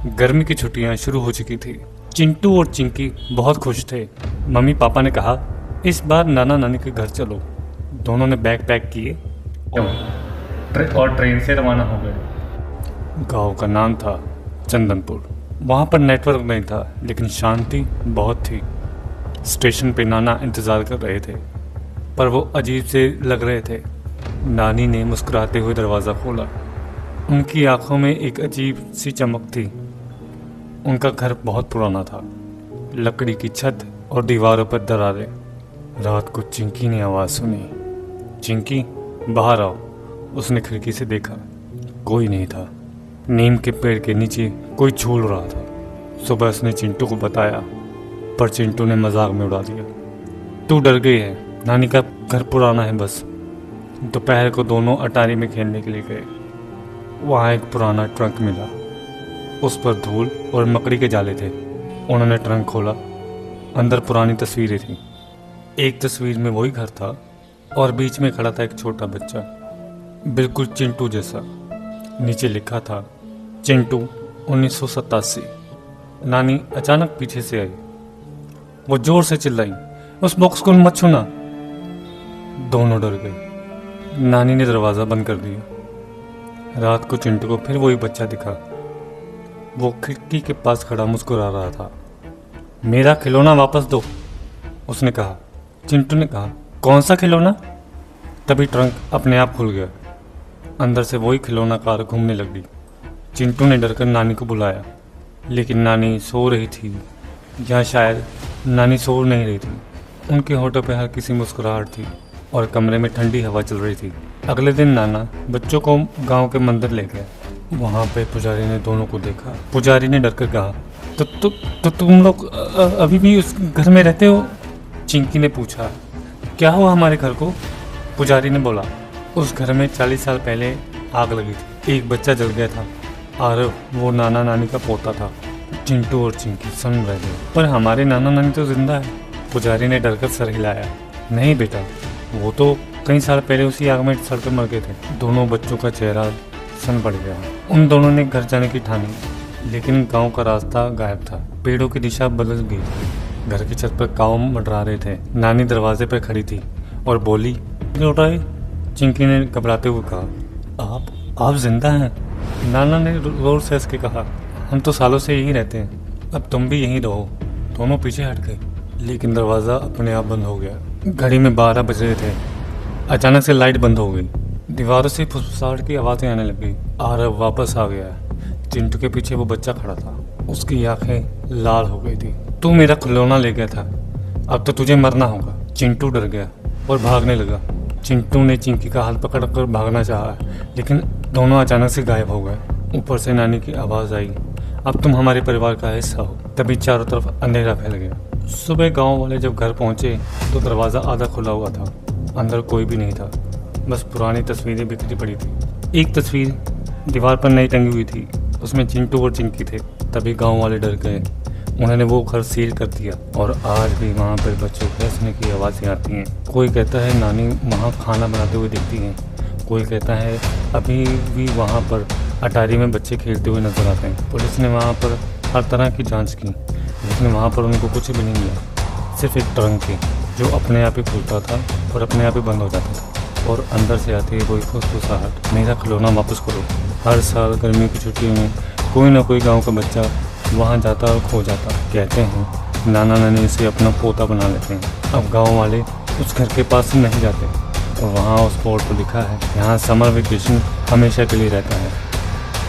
गर्मी की छुट्टियां शुरू हो चुकी थी। चिंटू और चिंकी बहुत खुश थे। मम्मी पापा ने कहा, इस बार नाना नानी के घर चलो। दोनों ने बैग पैक किए और ट्रेन से रवाना हो गए। गांव का नाम था चंदनपुर। वहाँ पर नेटवर्क नहीं था, लेकिन शांति बहुत थी। स्टेशन पे नाना इंतज़ार कर रहे थे, पर वो अजीब से लग रहे थे। नानी ने मुस्कुराते हुए दरवाज़ा खोला। उनकी आंखों में एक अजीब सी चमक थी। उनका घर बहुत पुराना था, लकड़ी की छत और दीवारों पर दरारें। रात को चिंकी ने आवाज़ सुनी, चिंकी बाहर आओ। उसने खिड़की से देखा, कोई नहीं था। नीम के पेड़ के नीचे कोई झूल रहा था। सुबह उसने चिंटू को बताया, पर चिंटू ने मजाक में उड़ा दिया। तू डर गई है, नानी का घर पुराना है बस। दोपहर को दोनों अटारी में खेलने के लिए गए। वहाँ एक पुराना ट्रंक मिला। उस पर धूल और मकड़ी के जाले थे। उन्होंने ट्रंक खोला। अंदर पुरानी तस्वीरें थीं। एक तस्वीर में वही घर था और बीच में खड़ा था एक छोटा बच्चा, बिल्कुल चिंटू जैसा। नीचे लिखा था, चिंटू 1987। नानी अचानक पीछे से आई। वो जोर से चिल्लाई, उस बॉक्स को मत छूना। दोनों डर गए। नानी ने दरवाज़ा बंद कर दिया। रात को चिंटू को फिर वही बच्चा दिखा। वो खिड़की के पास खड़ा मुस्कुरा रहा था। मेरा खिलौना वापस दो, उसने कहा। चिंटू ने कहा, कौन सा खिलौना? तभी ट्रंक अपने आप खुल गया। अंदर से वही खिलौना कार घूमने लगी। चिंटू ने डरकर नानी को बुलाया, लेकिन नानी सो रही थी, या शायद नानी सो नहीं रही थी। उनके होठों पर हल्की सी मुस्कुराहट थी और कमरे में ठंडी हवा चल रही थी। अगले दिन नाना बच्चों को गांव के मंदिर ले गए। वहाँ पे पुजारी ने दोनों को देखा। पुजारी ने डरकर कहा, तो तुम लोग अभी भी उस घर में रहते हो? चिंकी ने पूछा, क्या हुआ हमारे घर को? पुजारी ने बोला, उस घर में 40 साल पहले आग लगी थी। एक बच्चा जल गया था और वो नाना नानी का पोता था। चिंटू और चिंकी सुन रहे थे। पर हमारे नाना नानी तो जिंदा है। पुजारी ने डरकर सर हिलाया। नहीं बेटा, वो तो कई साल पहले उसी आग में सड़कर मर गए थे। दोनों बच्चों का चेहरा सन पड़ गया। उन दोनों ने घर जाने की ठानी, लेकिन गांव का रास्ता गायब था। पेड़ों की दिशा बदल गई थी। घर की छत पर काऊ मंडरा रहे थे। नानी दरवाजे पर खड़ी थी और बोली, लौटाए। चिंकी ने घबराते हुए कहा, आप जिंदा हैं? नाना ने जोर से हंस के कहा, हम तो सालों से यहीं रहते हैं, अब तुम भी यहीं रहो। दोनों पीछे हट गए, लेकिन दरवाज़ा अपने आप बंद हो गया। घड़ी में 12 बज रहे थे। अचानक से लाइट बंद हो गई। दीवारों से फुसफुसाहट की आवाज़ें आने लगी। आरव वापस आ गया। चिंटू के पीछे वो बच्चा खड़ा था। उसकी आंखें लाल हो गई थी। तू मेरा खिलौना ले गया था, अब तो तुझे मरना होगा। चिंटू डर गया और भागने लगा। चिंटू ने चिंकी का हाथ पकड़कर भागना चाहा, लेकिन दोनों अचानक से गायब हो गए। ऊपर से नानी की आवाज़ आई, अब तुम हमारे परिवार का हिस्सा हो। तभी चारों तरफ अंधेरा फैल गया। सुबह गांव वाले जब घर पहुंचे तो दरवाज़ा आधा खुला हुआ था। अंदर कोई भी नहीं था, बस पुरानी तस्वीरें बिखरी पड़ी थी। एक तस्वीर दीवार पर नई टंगी हुई थी, उसमें चिंटू और चिंकी थे। तभी गांव वाले डर गए। उन्होंने वो घर सील कर दिया और आज भी वहाँ पर बच्चों के हंसने की आवाज़ें आती हैं। कोई कहता है नानी वहाँ खाना बनाते हुए दिखती हैं। कोई कहता है अभी भी वहाँ पर अटारी में बच्चे खेलते हुए नजर आते हैं। पुलिस ने वहाँ पर हर तरह की जांच की, लेकिन वहाँ पर उनको कुछ भी नहीं मिला। सिर्फ एक ट्रंक थी जो अपने आप ही खुलता था और अपने आप ही बंद हो जाता था, और अंदर से आती है कोई फुसफुसाहट, मेरा खिलौना वापस करो। हर साल गर्मी की छुट्टियों में कोई ना कोई गाँव का बच्चा वहाँ जाता और खो जाता। कहते हैं नाना नानी इसे अपना पोता बना लेते हैं। अब गाँव वाले उस घर के पास नहीं जाते और वहाँ उस बोर्ड पर लिखा है, यहाँ समर वेकेशन हमेशा के लिए रहता है।